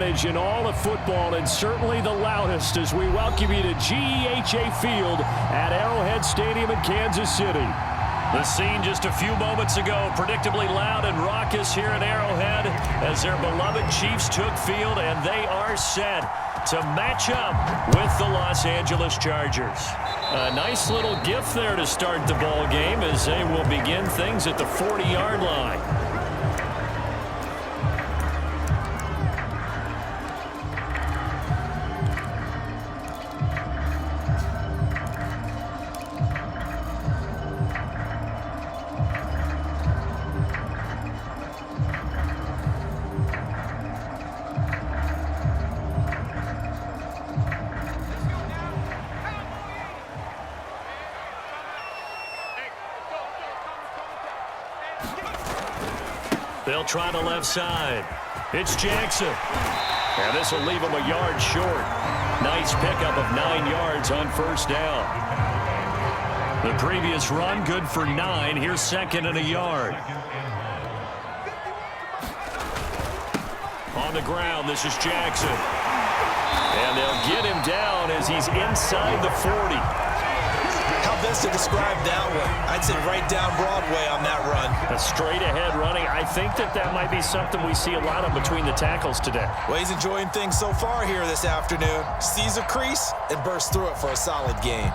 In all of football, and certainly the loudest, as we welcome you to GEHA Field at Arrowhead Stadium in Kansas City. The scene just a few moments ago, predictably loud and raucous here at Arrowhead as their beloved Chiefs took field, and they are set to match up with the Los Angeles Chargers. A nice little gift there to start the ball game as they will begin things at the 40-yard line. They'll try the left side. It's Jackson. And this will leave him a yard short. Nice pickup of 9 yards on first down. The previous run good for 9. Here's second and a yard. On the ground, this is Jackson. And they'll get him down as he's inside the 40. How best to describe that one? I'd say right down Broadway on that run. A straight-ahead running. I think that might be something we see a lot of between the tackles today. Well, he's enjoying things so far here this afternoon. Sees a crease and bursts through it for a solid gain.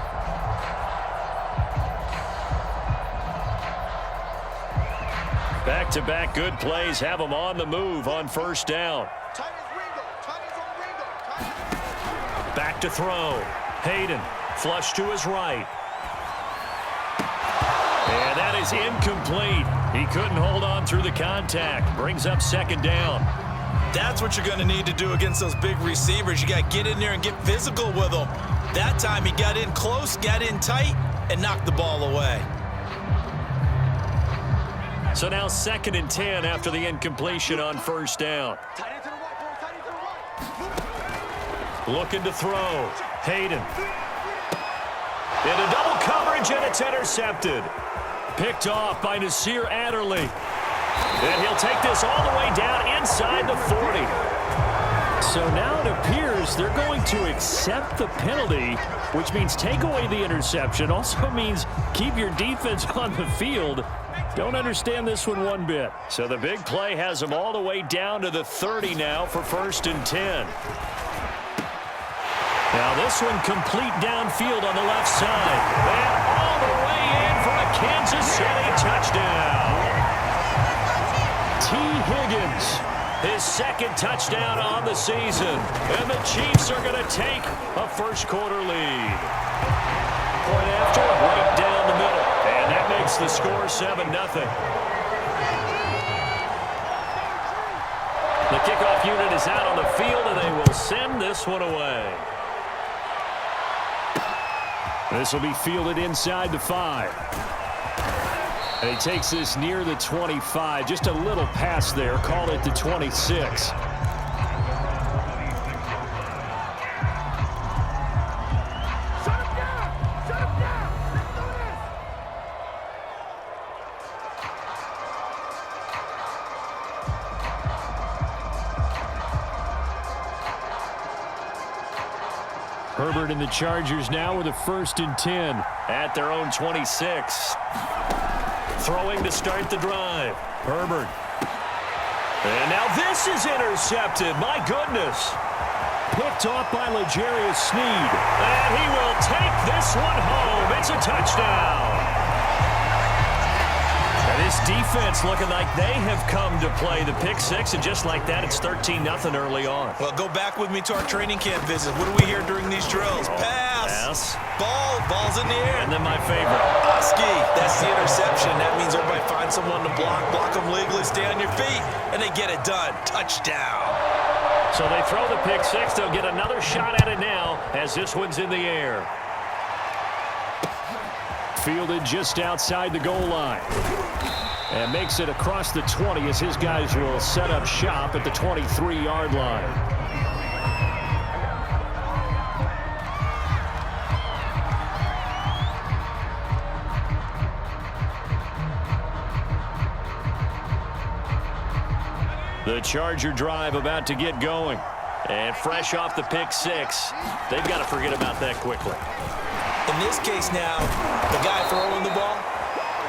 Back-to-back good plays have him on the move on first down. Back to throw. Hayden, flush to his right. And that is incomplete. He couldn't hold on through the contact. Brings up second down. That's what you're going to need to do against those big receivers. You got to get in there and get physical with them. That time he got in close, got in tight, and knocked the ball away. So now second and 10 after the incompletion on first down. Looking to throw. Hayden. Into double coverage, and it's intercepted. Picked off by Nasir Adderley. And he'll take this all the way down inside the 40. So now it appears they're going to accept the penalty, which means take away the interception. Also means keep your defense on the field. Don't understand this one bit. So the big play has them all the way down to the 30 now for first and 10. Now this one complete downfield on the left side. And all the way in for a Kansas City touchdown. T. Higgins, his second touchdown on the season. And the Chiefs are going to take a first quarter lead. Point after, right down the middle. And that makes the score 7-0. The kickoff unit is out on the field, and they will send this one away. This will be fielded inside the 5. And he takes this near the 25. Just a little pass there. Call it the 26. Herbert and the Chargers now with a first and 10 at their own 26. Throwing to start the drive. Herbert. And now this is intercepted. My goodness. Picked off by L'Jarius Sneed. And he will take this one home. It's a touchdown. And this defense looking like they have come to play the pick six, and just like that, it's 13-0 early on. Well, go back with me to our training camp visit. What do we hear during these drills? Pass. Ball's in the air. And then my favorite. Oski, that's the interception. That means everybody finds someone to block them legally, stay on your feet, and they get it done. Touchdown. So they throw the pick six. They'll get another shot at it now as this one's in the air. Fielded just outside the goal line. And makes it across the 20 as his guys will set up shop at the 23-yard line. The Charger drive about to get going. And fresh off the pick six, they've got to forget about that quickly. In this case now, the guy throwing the ball,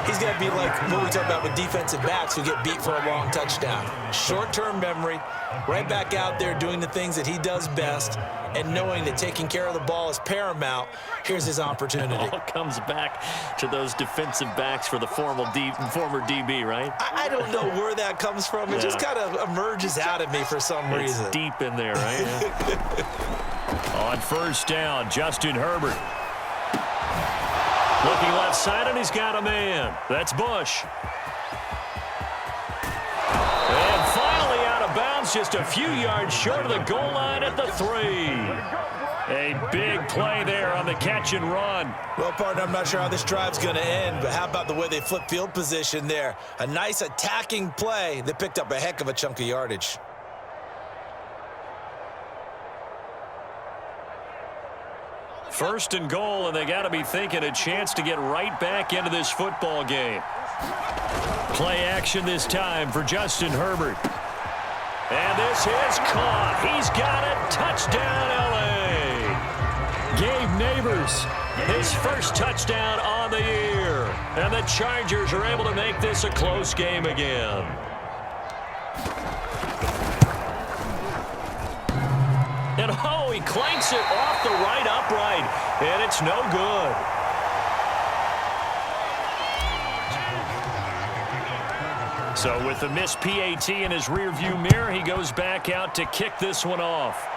he's got to be like what we talk about with defensive backs who get beat for a long touchdown. Short-term memory, right back out there doing the things that he does best, and knowing that taking care of the ball is paramount. Here's his opportunity. It all comes back to those defensive backs for the former DB, right? I don't know where that comes from. It just kind of emerges out of me for some reason. It's deep in there, right? On first down, Justin Herbert. Looking left side, and he's got a man. That's Bush. And finally out of bounds, just a few yards short of the goal line at the 3. A big play there on the catch and run. Well, partner, I'm not sure how this drive's going to end, but how about the way they flip field position there? A nice attacking play that picked up a heck of a chunk of yardage. First and goal, and they got to be thinking a chance to get right back into this football game. Play action this time for Justin Herbert. And this is caught. He's got it. Touchdown, L.A. Gabe Neighbors, his first touchdown on the year. And the Chargers are able to make this a close game again. And oh, he clanks it off the right upright, and it's no good. So with the missed PAT in his rearview mirror, he goes back out to kick this one off.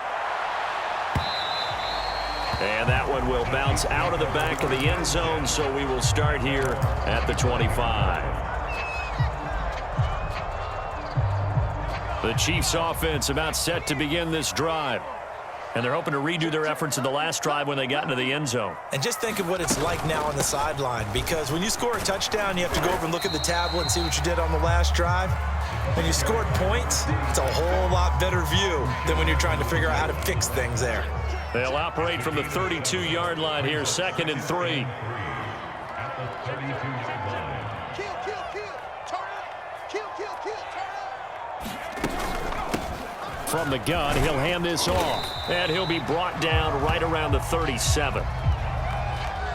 And that one will bounce out of the back of the end zone, so we will start here at the 25. The Chiefs offense about set to begin this drive. And they're hoping to redo their efforts in the last drive when they got into the end zone. And just think of what it's like now on the sideline, because when you score a touchdown, you have to go over and look at the tablet and see what you did on the last drive. When you scored points, it's a whole lot better view than when you're trying to figure out how to fix things there. They'll operate from the 32-yard line here, 2nd and 3. From the gun, he'll hand this off, and he'll be brought down right around the 37.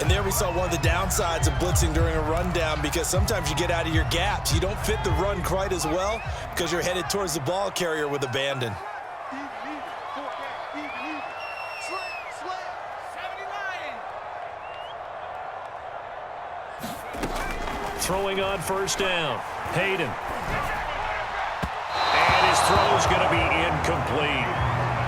And there we saw one of the downsides of blitzing during a rundown, because sometimes you get out of your gaps. You don't fit the run quite as well because you're headed towards the ball carrier with abandon. Throwing on first down, Hayden. And his throw's going to be incomplete.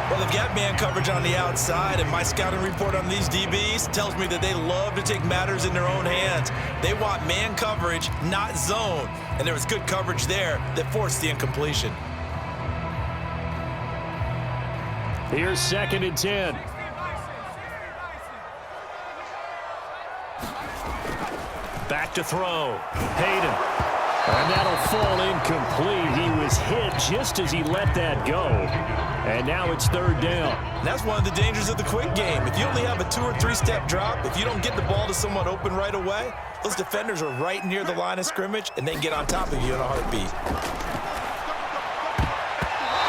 Well, they've got man coverage on the outside, and my scouting report on these DBs tells me that they love to take matters in their own hands. They want man coverage, not zone. And there was good coverage there that forced the incompletion. Here's 2nd and 10. Back to throw. Hayden. And that'll fall incomplete. He was hit just as he let that go. And now it's 3rd down. And that's one of the dangers of the quick game. If you only have a 2 or 3 step drop, if you don't get the ball to someone open right away, those defenders are right near the line of scrimmage, and they can get on top of you in a heartbeat.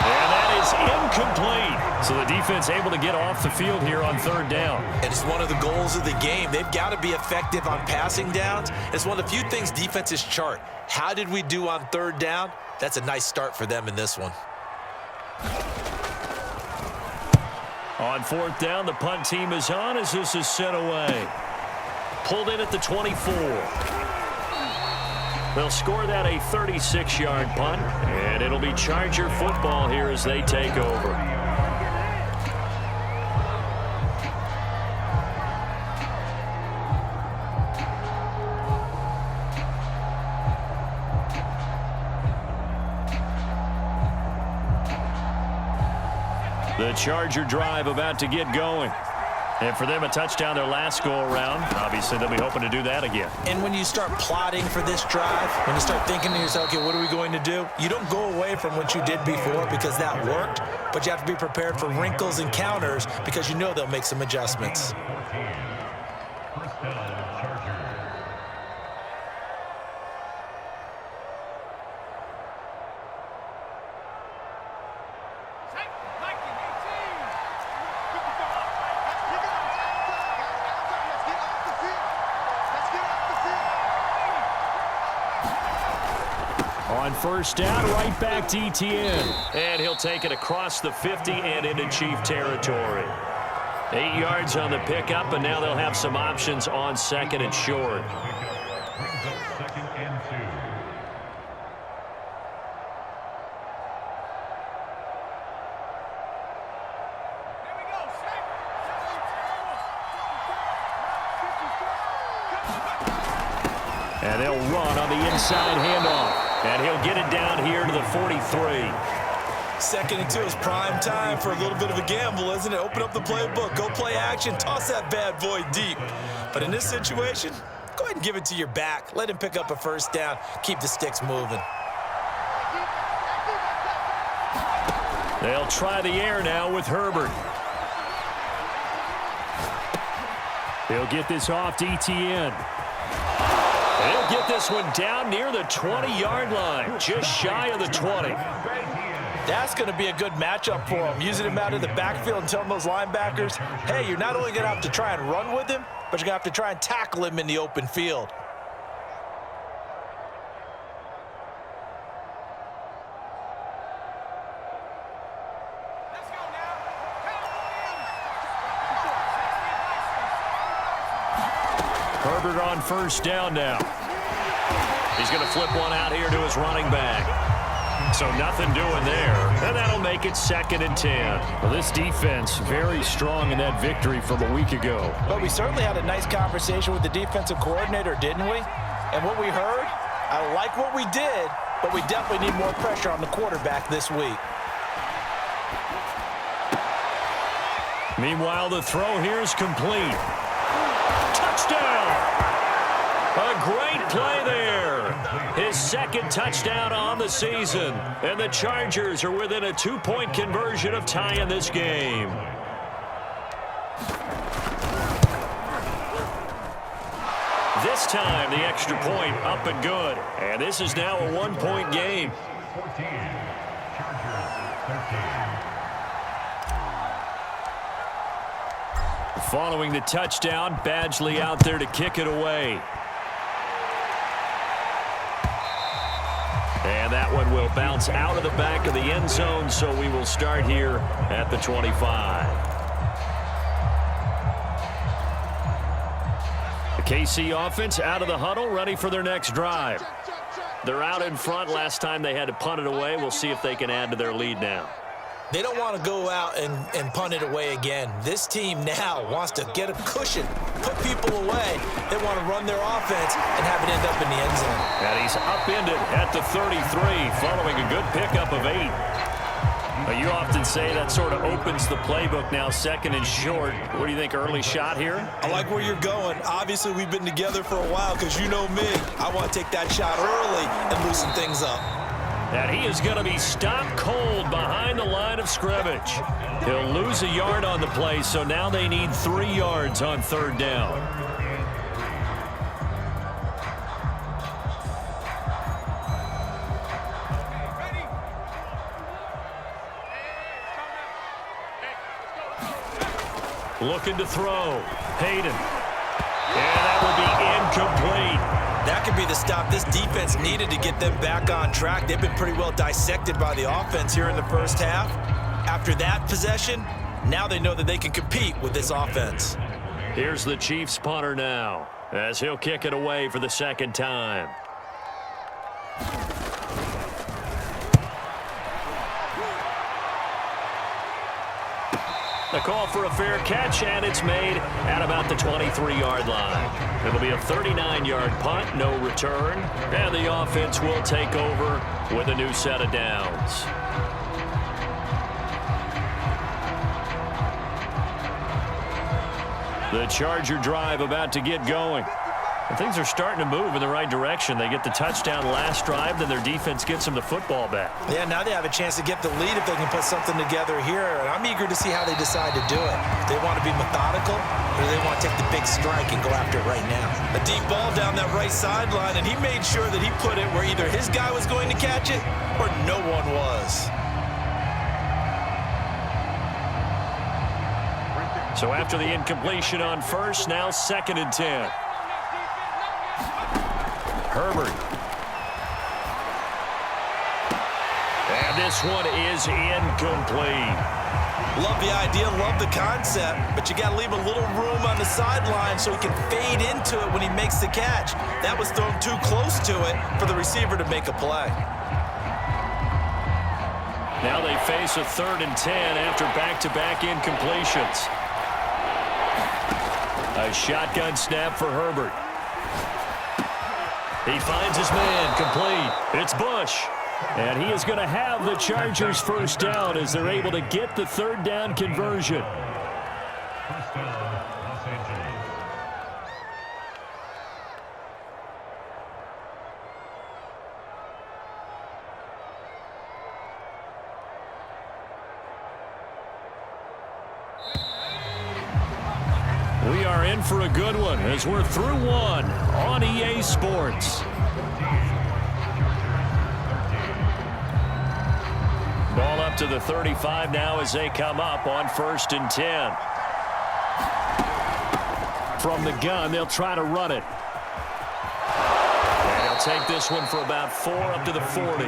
And that is incomplete. So the defense able to get off the field here on 3rd down. And it's one of the goals of the game. They've got to be effective on passing downs. It's one of the few things defenses chart. How did we do on 3rd down? That's a nice start for them in this one. On 4th down, the punt team is on as this is sent away. Pulled in at the 24. They'll score that a 36-yard punt, and it'll be Charger football here as they take over. The Charger drive about to get going. And for them, a touchdown their last go-around. Obviously, they'll be hoping to do that again. And when you start plotting for this drive, when you start thinking to yourself, okay, what are we going to do? You don't go away from what you did before because that worked, but you have to be prepared for wrinkles and counters because you know they'll make some adjustments. On first down, right back to Etienne. And he'll take it across the 50 and into Chief territory. 8 yards on the pickup, and now they'll have some options on second and short. And they'll run on the inside handoff. And he'll get it down here to the 43. Second and 2 is prime time for a little bit of a gamble, isn't it? Open up the playbook, go play action, toss that bad boy deep. But in this situation, go ahead and give it to your back. Let him pick up a first down. Keep the sticks moving. They'll try the air now with Herbert. He'll get this off to Etienne. He'll get this one down near the 20-yard line, just shy of the 20. That's going to be a good matchup for him, using him out of the backfield and telling those linebackers, hey, you're not only going to have to try and run with him, but you're going to have to try and tackle him in the open field. Herbert on first down now. He's going to flip one out here to his running back. So nothing doing there, and that'll make it 2nd and 10. Well, this defense very strong in that victory from a week ago. But we certainly had a nice conversation with the defensive coordinator, didn't we? And what we heard, I like what we did, but we definitely need more pressure on the quarterback this week. Meanwhile, the throw here is complete. Touchdown! A great play there. His 2nd touchdown on the season. And the Chargers are within a 2-point conversion of tying this game. This time, the extra point up and good. And this is now a 1-point game. Following the touchdown, Badgley out there to kick it away. And that one will bounce out of the back of the end zone, so we will start here at the 25. The KC offense out of the huddle, ready for their next drive. They're out in front. Last time they had to punt it away. We'll see if they can add to their lead now. They don't want to go out and punt it away again. This team now wants to get a cushion, put people away. They want to run their offense and have it end up in the end zone. And he's upended at the 33, following a good pickup of 8. You often say that sort of opens the playbook now, 2nd and short. What do you think, early shot here? I like where you're going. Obviously, we've been together for a while because you know me. I want to take that shot early and loosen things up. And he is going to be stopped cold behind the line of scrimmage. He'll lose a yard on the play, so now they need 3 yards on 3rd down. Looking to throw. Hayden. And that will be incomplete. That could be the stop this defense needed to get them back on track. They've been pretty well dissected by the offense here in the first half. After that possession, now they know that they can compete with this offense. Here's the Chiefs punter now, as he'll kick it away for the 2nd time. The call for a fair catch, and it's made at about the 23-yard line. It'll be a 39-yard punt, no return, and the offense will take over with a new set of downs. The Charger drive about to get going. And things are starting to move in the right direction. They get the touchdown last drive, then their defense gets them the football back. Yeah, now they have a chance to get the lead if they can put something together here. And I'm eager to see how they decide to do it. Do they want to be methodical, or do they want to take the big strike and go after it right now? A deep ball down that right sideline, and he made sure that he put it where either his guy was going to catch it or no one was. So after the incompletion on first, now 2nd and 10. Herbert. this one is incomplete. Love the idea, love the concept, but you got to leave a little room on the sideline so he can fade into it when he makes the catch. That was thrown too close to it for the receiver to make a play. Now they face a 3rd and 10 after back-to-back incompletions. A shotgun snap for Herbert. He finds his man, complete. It's Bush. And he is going to have the Chargers first down as they're able to get the 3rd down conversion. We are in for a good one as we're through one on EA Sports. Ball up to the 35 now as they come up on 1st and 10. From the gun, they'll try to run it. And he'll take this one for about 4 up to the 40.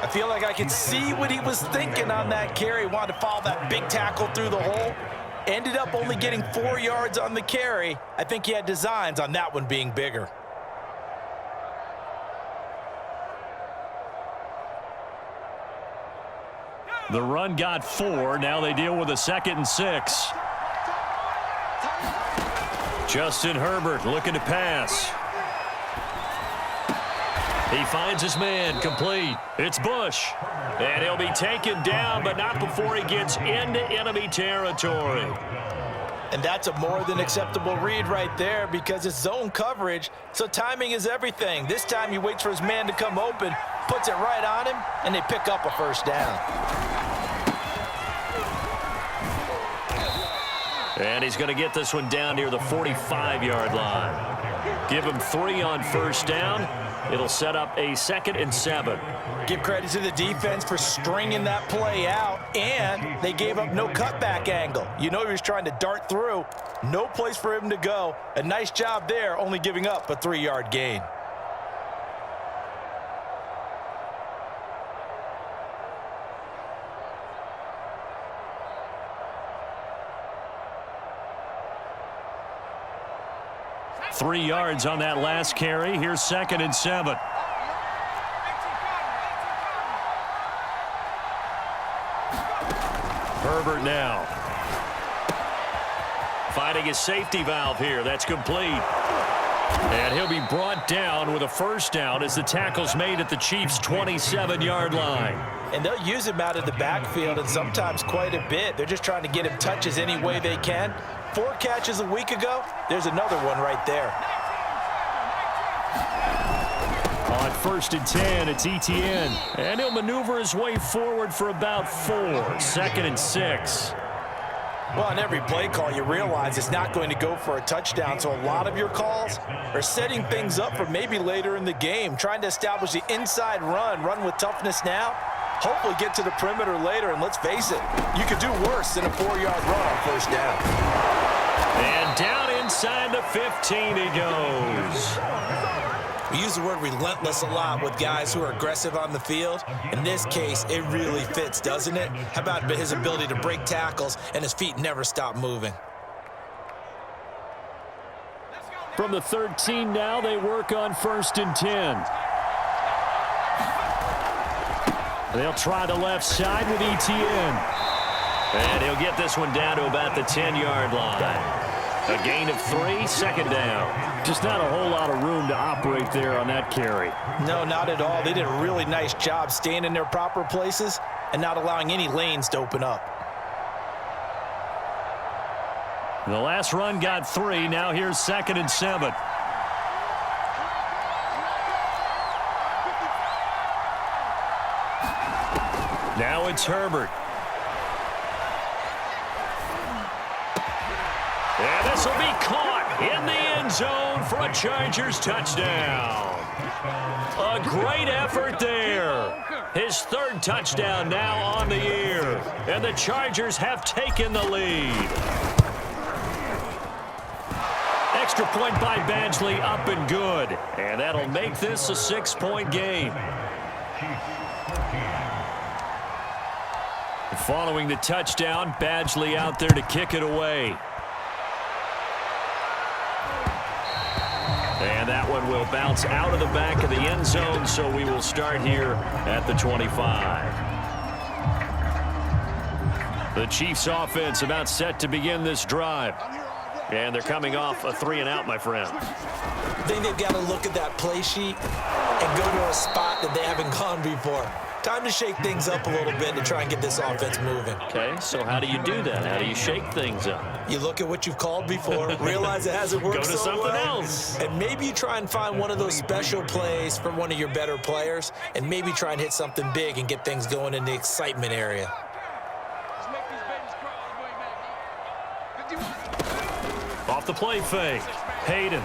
I feel like I can see what he was thinking on that carry. Wanted to follow that big tackle through the hole. Ended up only getting 4 yards on the carry. I think he had designs on that one being bigger. The run got 4. Now they deal with a 2nd and 6. Justin Herbert looking to pass. He finds his man, complete. It's Bush. And he'll be taken down, but not before he gets into enemy territory. And that's a more than acceptable read right there because it's zone coverage, so timing is everything. This time he waits for his man to come open, puts it right on him, and they pick up a first down. And he's going to get this one down near the 45-yard line. Give him 3 on first down. It'll set up a 2nd and 7. Give credit to the defense for stringing that play out, and they gave up no cutback angle. You know he was trying to dart through. No place for him to go. A nice job there, only giving up a 3-yard gain. Three yards on that last carry. Here's 2nd and 7. Herbert now. Finding his safety valve here. That's complete. And he'll be brought down with a first down as the tackle's made at the Chiefs' 27-yard line. And they'll use him out of the backfield and sometimes quite a bit. They're just trying to get him touches any way they can. 4 catches a week ago. There's another one right there. On 1st and 10, it's Etienne. And he'll maneuver his way forward for about 4. 2nd and 6. Well, on every play call, you realize it's not going to go for a touchdown. So a lot of your calls are setting things up for maybe later in the game, trying to establish the inside run with toughness now. Hopefully get to the perimeter later, and let's face it, you could do worse than a 4-yard run on first down. And down inside the 15 he goes. We use the word relentless a lot with guys who are aggressive on the field. In this case, it really fits, doesn't it? How about his ability to break tackles and his feet never stop moving? From the 13 now, they work on 1st and 10. They'll try the left side with Etienne. And he'll get this one down to about the 10-yard line. A gain of 3, 2nd down. Just not a whole lot of room to operate there on that carry. No, not at all. They did a really nice job staying in their proper places and not allowing any lanes to open up. The last run got 3. Now here's 2nd and 7. Now it's Herbert. And this will be caught in the end zone for a Chargers touchdown. A great effort there. His 3rd touchdown now on the year. And the Chargers have taken the lead. Extra point by Badgley, up and good. And that'll make this a 6-point game. Following the touchdown, Badgley out there to kick it away. And that one will bounce out of the back of the end zone, so we will start here at the 25. The Chiefs offense about set to begin this drive. And they're coming off a 3-and-out, my friend. I think they've got to look at that play sheet and go to a spot that they haven't gone before. Time to shake things up a little bit to try and get this offense moving. Okay, so how do you do that? How do you shake things up? You look at what you've called before, realize it hasn't worked Go to so something well, else. and maybe you try and find one of those special plays from one of your better players, and maybe try and hit something big and get things going in the excitement area. Off the play fake, Hayden.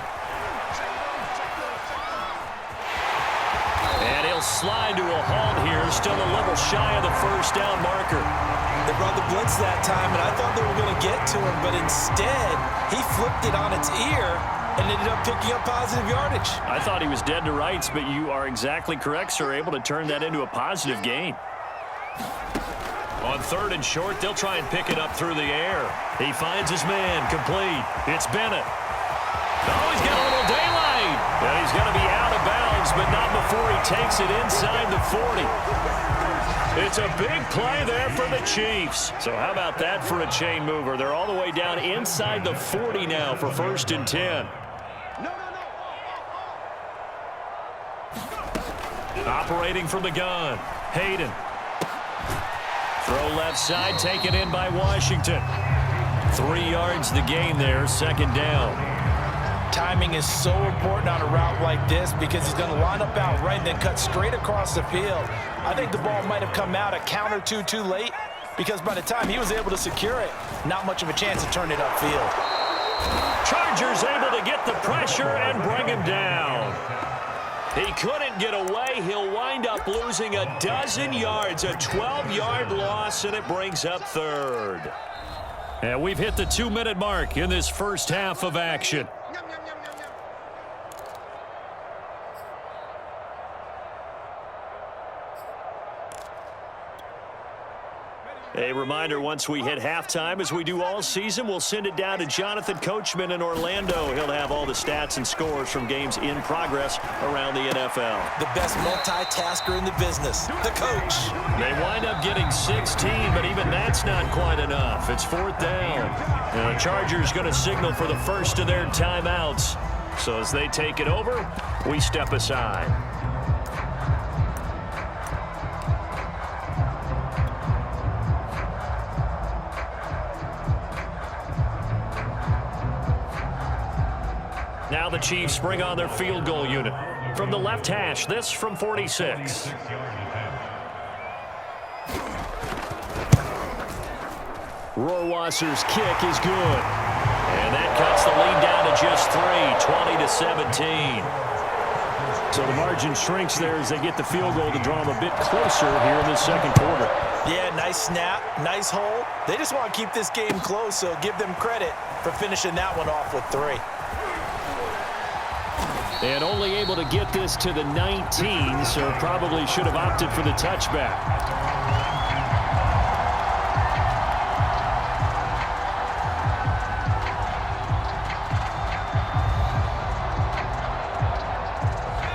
And he'll slide to a halt here, still a little shy of the first down marker. They brought the blitz that time, and I thought they were going to get to him, but instead, he flipped it on its ear and ended up picking up positive yardage. I thought he was dead to rights, but you are exactly correct, sir, able to turn that into a positive gain. On 3rd and short, they'll try and pick it up through the air. He finds his man, complete. It's Bennett. Oh, he's got a little daylight. And he's going to be out of bounds, but not before he takes it inside the 40. It's a big play there for the Chiefs. So how about that for a chain mover? They're all the way down inside the 40 now for 1st and 10. Operating from the gun, Hayden. Throw left side, taken in by Washington. 3 yards the gain there, 2nd down. Timing is so important on a route like this because he's going to line up out right and then cut straight across the field. I think the ball might have come out a count or two too late because by the time he was able to secure it, not much of a chance to turn it upfield. Chargers able to get the pressure and bring him down. He couldn't get away. He'll wind up losing a dozen yards, a 12-yard loss, and it brings up 3rd. And we've hit the 2-minute mark in this first half of action. A reminder, once we hit halftime, as we do all season, we'll send it down to Jonathan Coachman in Orlando. He'll have all the stats and scores from games in progress around the NFL. The best multitasker in the business, the coach. They wind up getting 16, but even that's not quite enough. It's 4th down. And the Chargers going to signal for the first of their timeouts. So as they take it over, we step aside. Now the Chiefs bring on their field goal unit. From the left hash, this from 46. Rohrwasser's kick is good. And that cuts the lead down to just 3, 20-17. So the margin shrinks there as they get the field goal to draw them a bit closer here in the 2nd quarter. Yeah, nice snap, nice hole. They just want to keep this game close, so give them credit for finishing that one off with 3. And only able to get this to the 19, so probably should have opted for the touchback.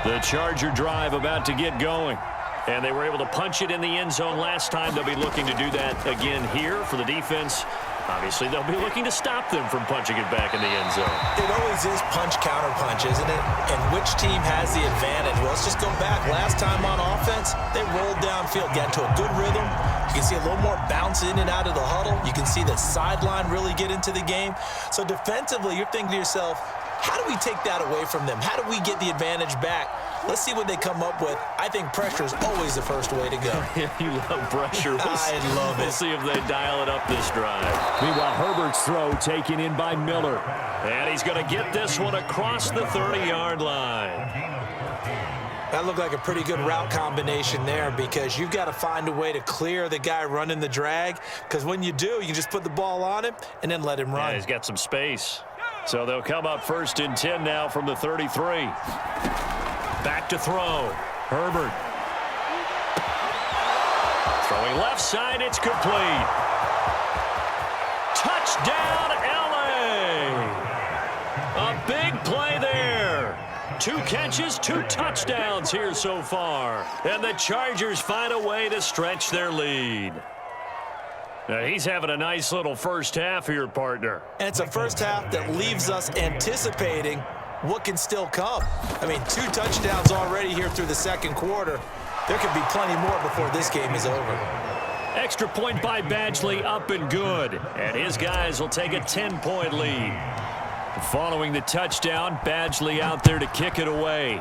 The Charger drive about to get going. And they were able to punch it in the end zone last time. They'll be looking to do that again here for the defense. Obviously, they'll be looking to stop them from punching it back in the end zone. It always is punch-counter-punch, isn't it? And which team has the advantage? Well, let's just go back. Last time on offense, they rolled downfield, got into a good rhythm. You can see a little more bounce in and out of the huddle. You can see the sideline really get into the game. So defensively, you're thinking to yourself, how do we take that away from them? How do we get the advantage back? Let's see what they come up with. I think pressure is always the first way to go. You love pressure. I love it. We'll see if they dial it up this drive. Meanwhile, Herbert's throw taken in by Miller. And he's going to get this one across the 30-yard line. That looked like a pretty good route combination there because you've got to find a way to clear the guy running the drag because when you do, you can just put the ball on him and then let him run. Yeah, he's got some space. So they'll come up 1st and 10 now from the 33. Back to throw. Herbert. Throwing left side, it's complete. Touchdown, LA! A big play there. 2 catches, 2 touchdowns here so far. And the Chargers find a way to stretch their lead. Now, he's having a nice little first half here, partner. And it's a first half that leaves us anticipating what can still come. I mean, 2 touchdowns already here through the second quarter. There could be plenty more before this game is over. Extra point by Badgley, up and good. And his guys will take a 10-point lead. Following the touchdown, Badgley out there to kick it away.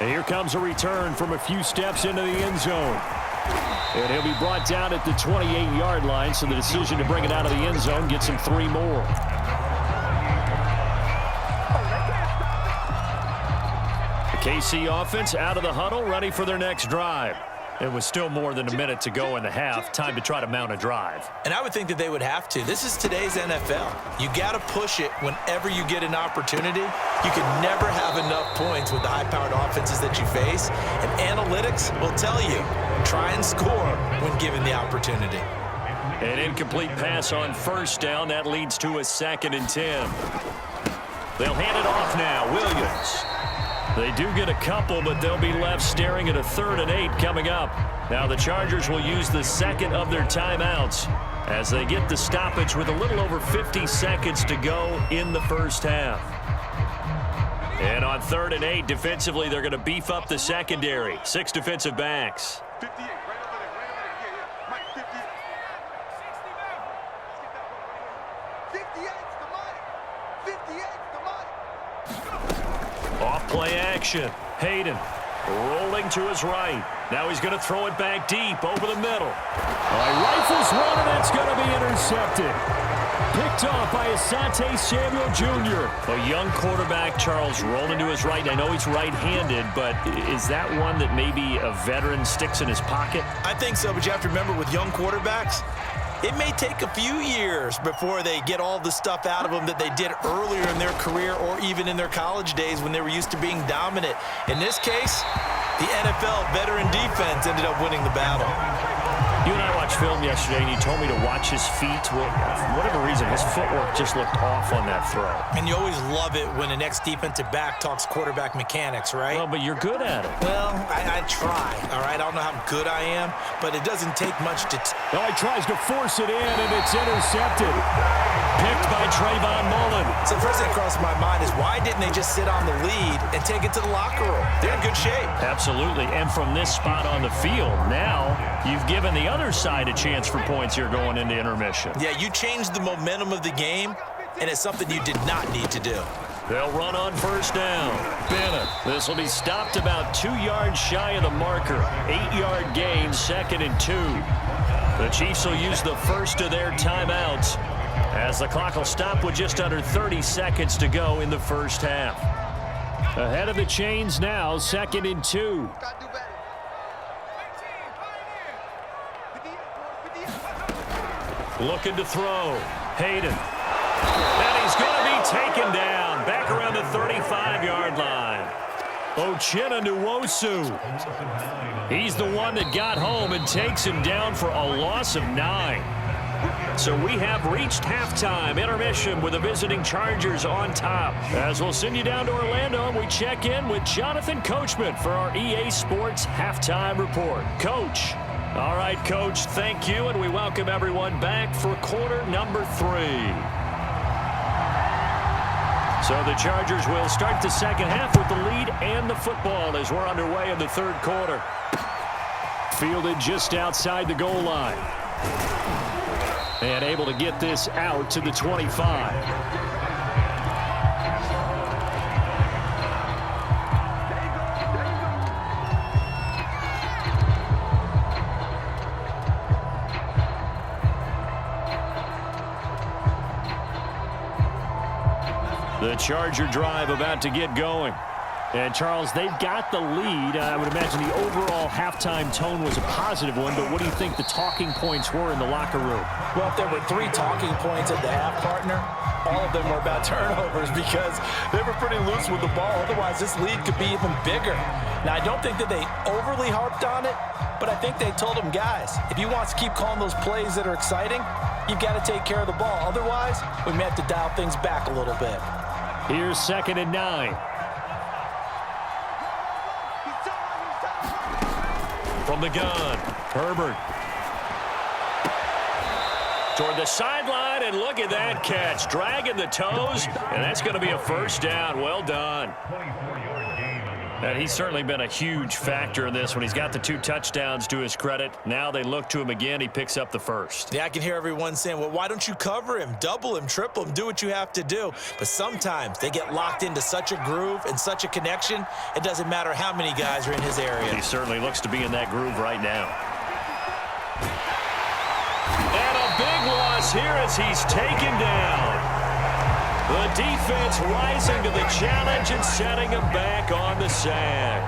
And here comes a return from a few steps into the end zone. And he'll be brought down at the 28-yard line, so the decision to bring it out of the end zone gets him 3 more. The KC offense out of the huddle, ready for their next drive. It was still more than a minute to go in the half. Time to try to mount a drive. And I would think that they would have to. This is today's NFL. You got to push it whenever you get an opportunity. You can never have enough points with the high-powered offenses that you face. And analytics will tell you, try and score when given the opportunity. An incomplete pass on first down. That leads to a 2nd and 10. They'll hand it off now. Williams. They do get a couple, but they'll be left staring at a 3rd and 8 coming up. Now the Chargers will use the second of their timeouts as they get the stoppage with a little over 50 seconds to go in the first half. And on 3rd and 8, defensively, they're going to beef up the secondary. 6 defensive backs. 58, right over there. Yeah. Mike, 58. 58's the money. 58's the money. Off play action. Hayden rolling to his right. Now he's going to throw it back deep over the middle. Rifles one, and it's going to be intercepted. Picked off by Asante Samuel Jr. A young quarterback, Charles, rolling to his right. I know he's right-handed, but is that one that maybe a veteran sticks in his pocket? I think so, but you have to remember with young quarterbacks, it may take a few years before they get all the stuff out of them that they did earlier in their career or even in their college days when they were used to being dominant. In this case, the NFL veteran defense ended up winning the battle. You and I watched film yesterday, and you told me to watch his feet. Well, for whatever reason, his footwork just looked off on that throw. And you always love it when an ex-defensive back talks quarterback mechanics, right? Well, but you're good at it. Well, I try, all right? I don't know how good I am, but it doesn't take much to... He tries to force it in, and it's intercepted. Picked by Trayvon Mullen. So the first thing that crossed my mind is why didn't they just sit on the lead and take it to the locker room? They're in good shape. Absolutely, and from this spot on the field, now you've given the other side a chance for points here going into intermission. Yeah, you changed the momentum of the game, and it's something you did not need to do. They'll run on first down. Bennett. This will be stopped about 2 yards shy of the marker. 8-yard gain, 2nd and 2. The Chiefs will use the first of their timeouts as the clock will stop with just under 30 seconds to go in the first half. Ahead of the chains now, 2nd and 2. Looking to throw. Hayden. And he's going to be taken down back around the 35-yard line. Uchenna Nwosu. He's the one that got home and takes him down for a loss of 9. So we have reached halftime intermission with the visiting Chargers on top. As we'll send you down to Orlando, and we check in with Jonathan Coachman for our EA Sports Halftime Report. Coach. All right, Coach, thank you, and we welcome everyone back for quarter number 3. So the Chargers will start the second half with the lead and the football as we're underway in the third quarter. Fielded just outside the goal line. And able to get this out to the 25. The Charger drive about to get going. And, Charles, they've got the lead. I would imagine the overall halftime tone was a positive one, but what do you think the talking points were in the locker room? Well, if there were 3 talking points at the half, partner, all of them were about turnovers because they were pretty loose with the ball. Otherwise, this lead could be even bigger. Now, I don't think that they overly harped on it, but I think they told him, guys, if you want to keep calling those plays that are exciting, you've got to take care of the ball. Otherwise, we may have to dial things back a little bit. Here's 2nd and 9. From the gun, Herbert. Toward the sideline, and look at that catch. Dragging the toes, and that's going to be a first down. Well done. And he's certainly been a huge factor in this when he's got the 2 touchdowns to his credit. Now they look to him again. He picks up the first. Yeah, I can hear everyone saying, well, why don't you cover him, double him, triple him, do what you have to do. But sometimes they get locked into such a groove and such a connection, it doesn't matter how many guys are in his area. He certainly looks to be in that groove right now. And a big loss here as he's taken down. The defense rising to the challenge and setting him back on the sack.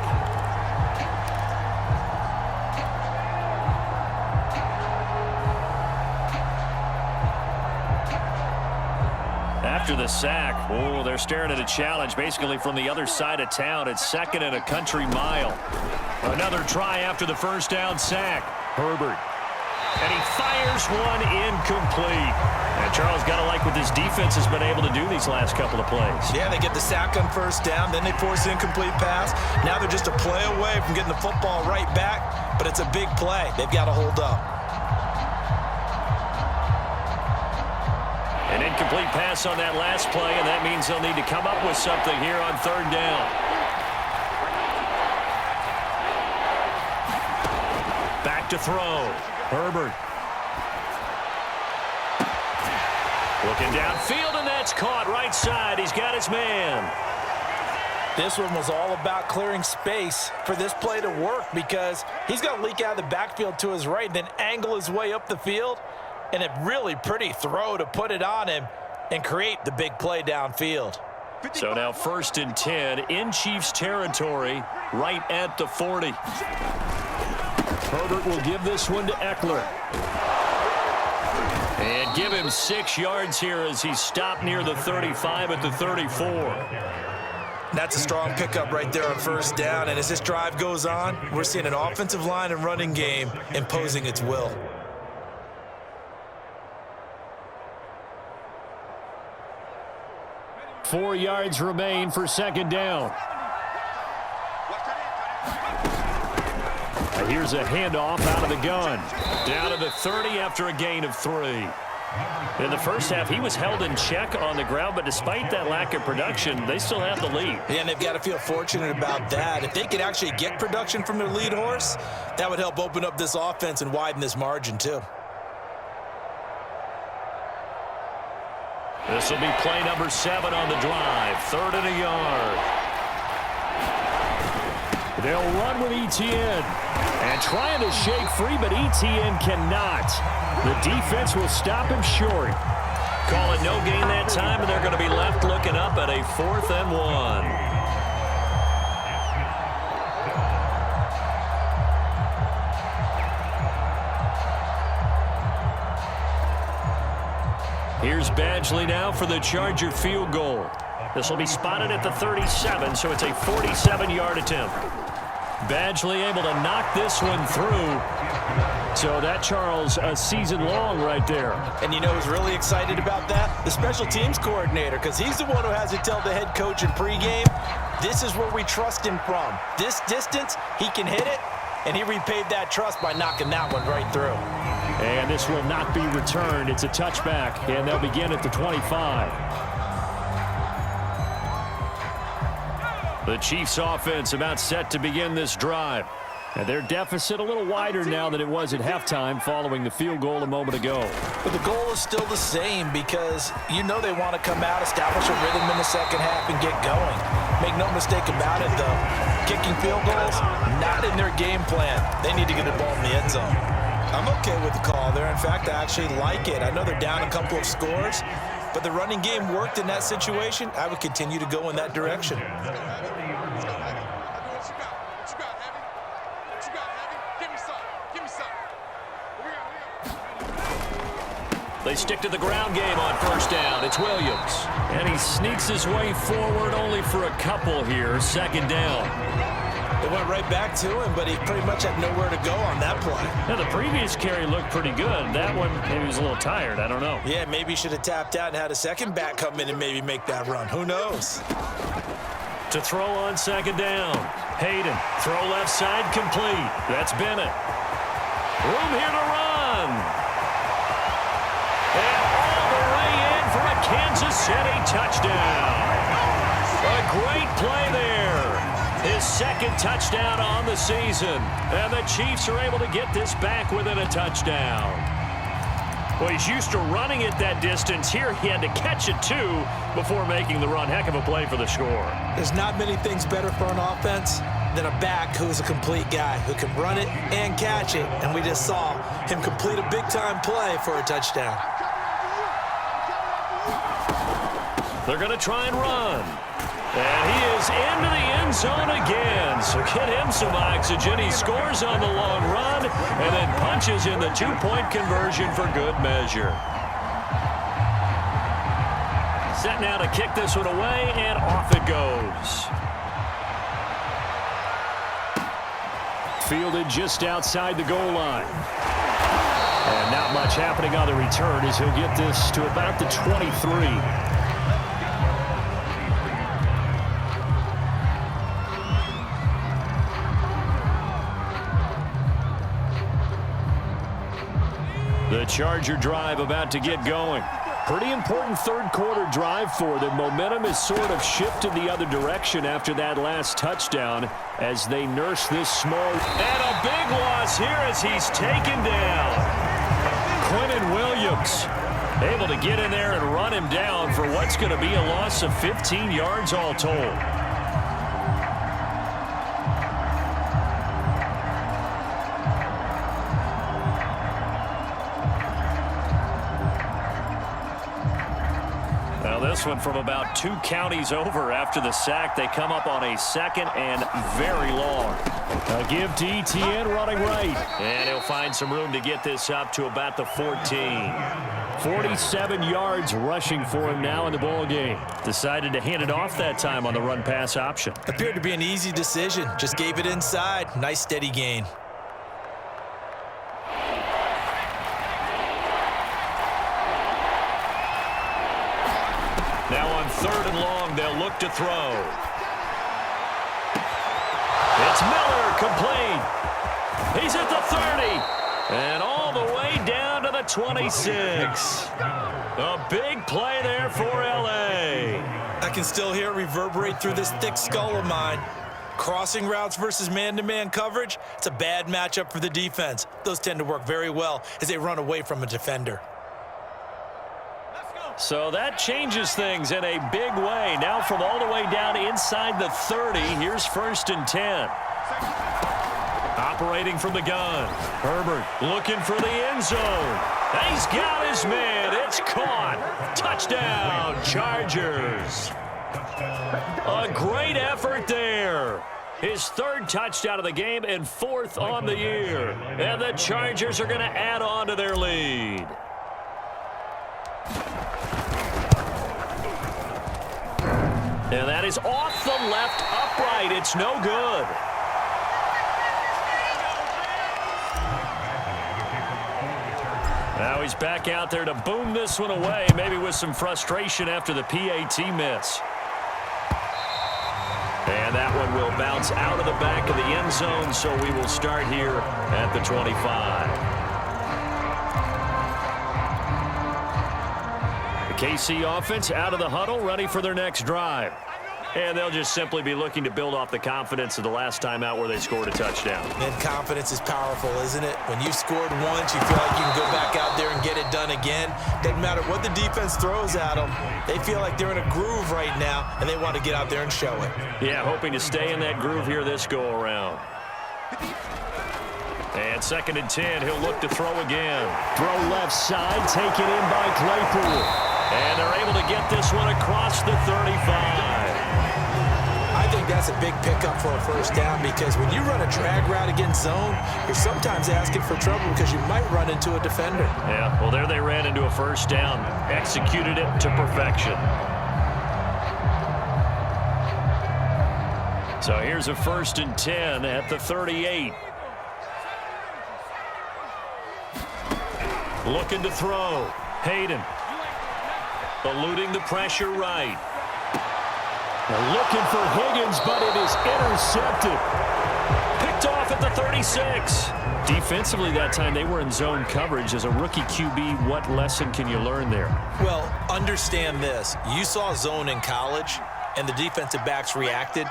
After the sack, oh, they're staring at a challenge basically from the other side of town. It's 2nd and a country mile. Another try after the first down sack. Herbert. And he fires one incomplete. And Charles, got to like what this defense has been able to do these last couple of plays. Yeah, they get the sack on first down, then they force an incomplete pass. Now they're just a play away from getting the football right back, but it's a big play. They've got to hold up. An incomplete pass on that last play, and that means they'll need to come up with something here on 3rd down. Back to throw. Herbert. Looking downfield, and that's caught right side. He's got his man. This one was all about clearing space for this play to work because he's going to leak out of the backfield to his right, then angle his way up the field, and a really pretty throw to put it on him and create the big play downfield. So now 1st and 10 in Chiefs territory, right at the 40. Herbert will give this one to Eckler. And give him 6 yards here as he's stopped near the 35 at the 34. That's a strong pickup right there on first down, and as this drive goes on, we're seeing an offensive line and running game imposing its will. Four yards remain for 2nd down. Here's a handoff out of the gun. Down to the 30 after a gain of 3. In the first half, he was held in check on the ground, but despite that lack of production, they still have the lead. Yeah, and they've got to feel fortunate about that. If they could actually get production from their lead horse, that would help open up this offense and widen this margin too. This will be play number 7 on the drive. 3rd and a yard. They'll run with Etienne. And trying to shake free, but Etienne cannot. The defense will stop him short. Call it no gain that time, and they're going to be left looking up at a 4th and 1. Here's Badgley now for the Charger field goal. This will be spotted at the 37, so it's a 47-yard attempt. Badgley able to knock this one through. So that, Charles, a season long right there. And you know who's really excited about that? The special teams coordinator, because he's the one who has to tell the head coach in pregame, this is where we trust him from. This distance, he can hit it, and he repaid that trust by knocking that one right through. And this will not be returned. It's a touchback, and they'll begin at the 25. The Chiefs offense about set to begin this drive. And their deficit a little wider now than it was at halftime following the field goal a moment ago. But the goal is still the same because you know they want to come out, establish a rhythm in the second half, and get going. Make no mistake about it, though. Kicking field goals, not in their game plan. They need to get the ball in the end zone. I'm okay with the call there. In fact, I actually like it. I know they're down a couple of scores, but the running game worked in that situation. I would continue to go in that direction. They stick to the ground game on first down. It's Williams. And he sneaks his way forward only for a couple here. 2nd down. It went right back to him, but he pretty much had nowhere to go on that play. Now, the previous carry looked pretty good. That one, maybe he was a little tired. I don't know. Yeah, maybe he should have tapped out and had a second back come in and maybe make that run. Who knows? To throw on second down. Hayden, throw left side, complete. That's Bennett. Room here to run. And all the way in for a Kansas City touchdown. A great play there. His second touchdown on the season. And the Chiefs are able to get this back within a touchdown. Well, he's used to running it that distance. Here he had to catch it, too, before making the run. Heck of a play for the score. There's not many things better for an offense than a back who's a complete guy who can run it and catch it. And we just saw him complete a big-time play for a touchdown. They're going to try and run. And he is into the end zone again. So get him some oxygen. He scores on the long run and then punches in the two-point conversion for good measure. Set now to kick this one away, and off it goes. Fielded just outside the goal line. And not much happening on the return as he'll get this to about the 23. The Charger drive about to get going. Pretty important third quarter drive for them. Momentum has sort of shifted the other direction after that last touchdown as they nurse this small. And a big loss here as he's taken down. Quentin Williams able to get in there and run him down for what's going to be a loss of 15 yards all told. This one from about 2 counties over after the sack. They come up on a second and very long. A give to ETN running right. And he'll find some room to get this up to about the 14. 47 yards rushing for him now in the ball game. Decided to hand it off that time on the run-pass option. Appeared to be an easy decision. Just gave it inside. Nice steady gain. Now on third and long, they'll look to throw. It's Miller, complete. He's at the 30. And all the way down to the 26. A big play there for L.A. I can still hear it reverberate through this thick skull of mine. Crossing routes versus man-to-man coverage, it's a bad matchup for the defense. Those tend to work very well as they run away from a defender. So that changes things in a big way. Now from all the way down inside the 30, here's 1st and 10. Operating from the gun. Herbert looking for the end zone. He's got his man. It's caught. Touchdown, Chargers. A great effort there. His 3rd touchdown of the game and 4th on the year. And the Chargers are going to add on to their lead. And that is off the left upright. It's no good. Now he's back out there to boom this one away, maybe with some frustration after the PAT miss. And that one will bounce out of the back of the end zone, so we will start here at the 25. KC offense out of the huddle, ready for their next drive. And they'll just simply be looking to build off the confidence of the last time out where they scored a touchdown. And confidence is powerful, isn't it? When you scored once, you feel like you can go back out there and get it done again. Doesn't matter what the defense throws at them. They feel like they're in a groove right now, and they want to get out there and show it. Yeah, hoping to stay in that groove here this go-around. And 2nd and 10, he'll look to throw again. Throw left side, taken in by Claypool. And they're able to get this one across the 35. I think that's a big pickup for a first down because when you run a drag route against zone, you're sometimes asking for trouble because you might run into a defender. Yeah, well, there they ran into a first down. Executed it to perfection. So here's a 1st and 10 at the 38. Looking to throw. Hayden. Eluding the pressure right. They're looking for Higgins, but it is intercepted. Picked off at the 36. Defensively that time, they were in zone coverage. As a rookie QB, what lesson can you learn there? Well, understand this. You saw zone in college, and the defensive backs reacted,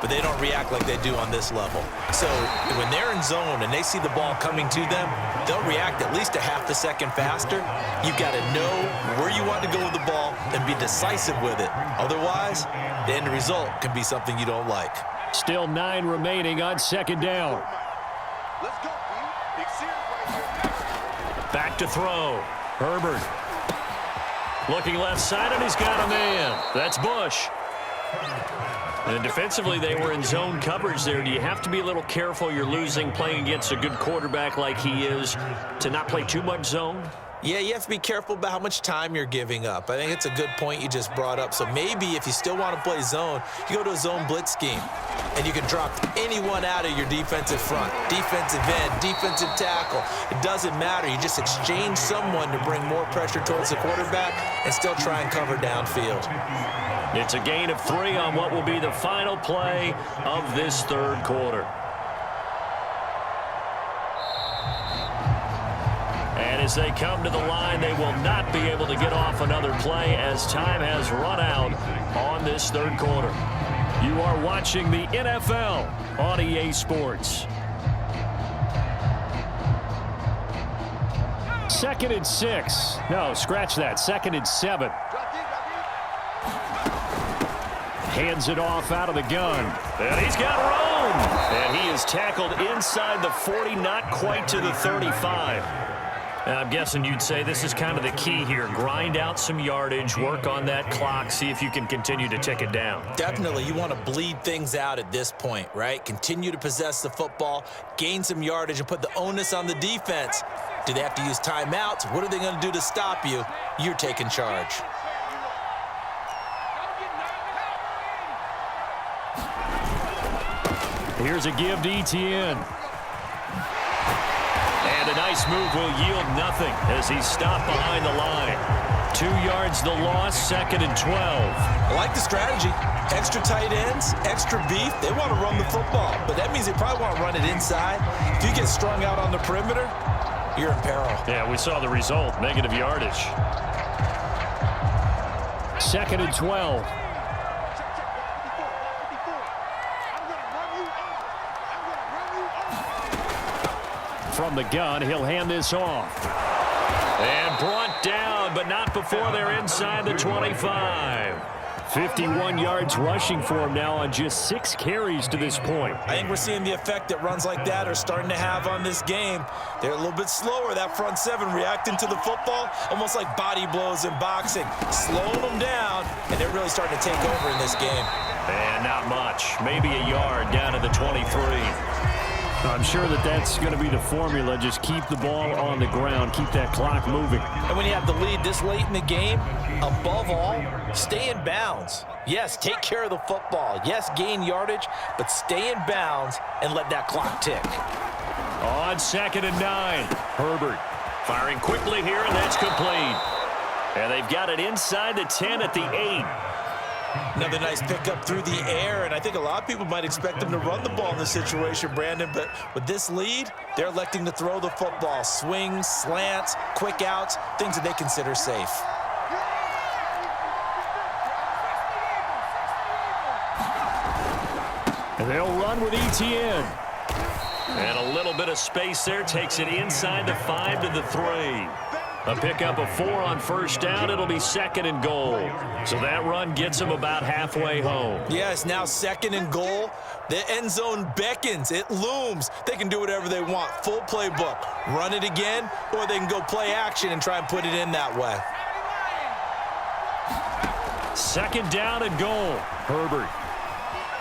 but they don't react like they do on this level. So when they're in zone and they see the ball coming to them, they'll react at least a half a second faster. You've got to know where you want to go with the ball and be decisive with it. Otherwise, the end result can be something you don't like. Still 9 remaining on 2nd down. Let's go, team. Big series right here. Back to throw. Herbert. Looking left side, and he's got a man. That's Bush. And defensively, they were in zone coverage there. Do you have to be a little careful? You're losing, playing against a good quarterback like he is, to not play too much zone? Yeah, you have to be careful about how much time you're giving up. I think it's a good point you just brought up. So maybe if you still want to play zone, you go to a zone blitz scheme, and you can drop anyone out of your defensive front, defensive end, defensive tackle. It doesn't matter. You just exchange someone to bring more pressure towards the quarterback and still try and cover downfield. It's a gain of 3 on what will be the final play of this 3rd quarter. And as they come to the line, they will not be able to get off another play as time has run out on this 3rd quarter. You are watching the NFL on EA Sports. 2nd and 6. No, scratch that. 2nd and 7. Hands it off out of the gun. And he's got room. And he is tackled inside the 40, not quite to the 35. And I'm guessing you'd say this is kind of the key here. Grind out some yardage, work on that clock, see if you can continue to tick it down. Definitely, you want to bleed things out at this point, right? Continue to possess the football, gain some yardage, and put the onus on the defense. Do they have to use timeouts? What are they going to do to stop you? You're taking charge. Here's a give to Etienne. And a nice move will yield nothing as he's stopped behind the line. 2 yards the loss, 2nd and 12. I like the strategy. Extra tight ends, extra beef. They want to run the football, but that means they probably want to run it inside. If you get strung out on the perimeter, you're in peril. Yeah, we saw the result, negative yardage. 2nd and 12. From the gun, he'll hand this off. And brought down, but not before they're inside the 25. 51 yards rushing for him now on just 6 carries to this point. I think we're seeing the effect that runs like that are starting to have on this game. They're a little bit slower, that front 7 reacting to the football, almost like body blows in boxing, slowing them down, and they're really starting to take over in this game. And not much, maybe a yard down to the 23. I'm sure that that's going to be the formula. Just keep the ball on the ground. Keep that clock moving. And when you have the lead this late in the game, above all, stay in bounds. Yes, take care of the football. Yes, gain yardage, but stay in bounds and let that clock tick. On 2nd and 9, Herbert firing quickly here, and that's complete. And they've got it inside the 10 at the 8. Another nice pickup through the air, and I think a lot of people might expect them to run the ball in this situation, Brandon, but with this lead, they're electing to throw the football. Swings, slants, quick outs, things that they consider safe. And they'll run with Etienne. And a little bit of space there takes it inside the 5 to the 3. A pickup of 4 on 1st down. It'll be 2nd and goal. So that run gets them about halfway home. Yes, now 2nd and goal. The end zone beckons. It looms. They can do whatever they want. Full playbook. Run it again, or they can go play action and try and put it in that way. 2nd down and goal. Herbert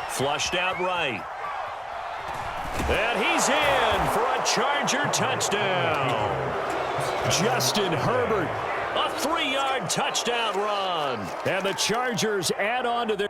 flushed out right. And he's in for a Charger touchdown. Justin Herbert. A 3-yard touchdown run. And the Chargers add on to their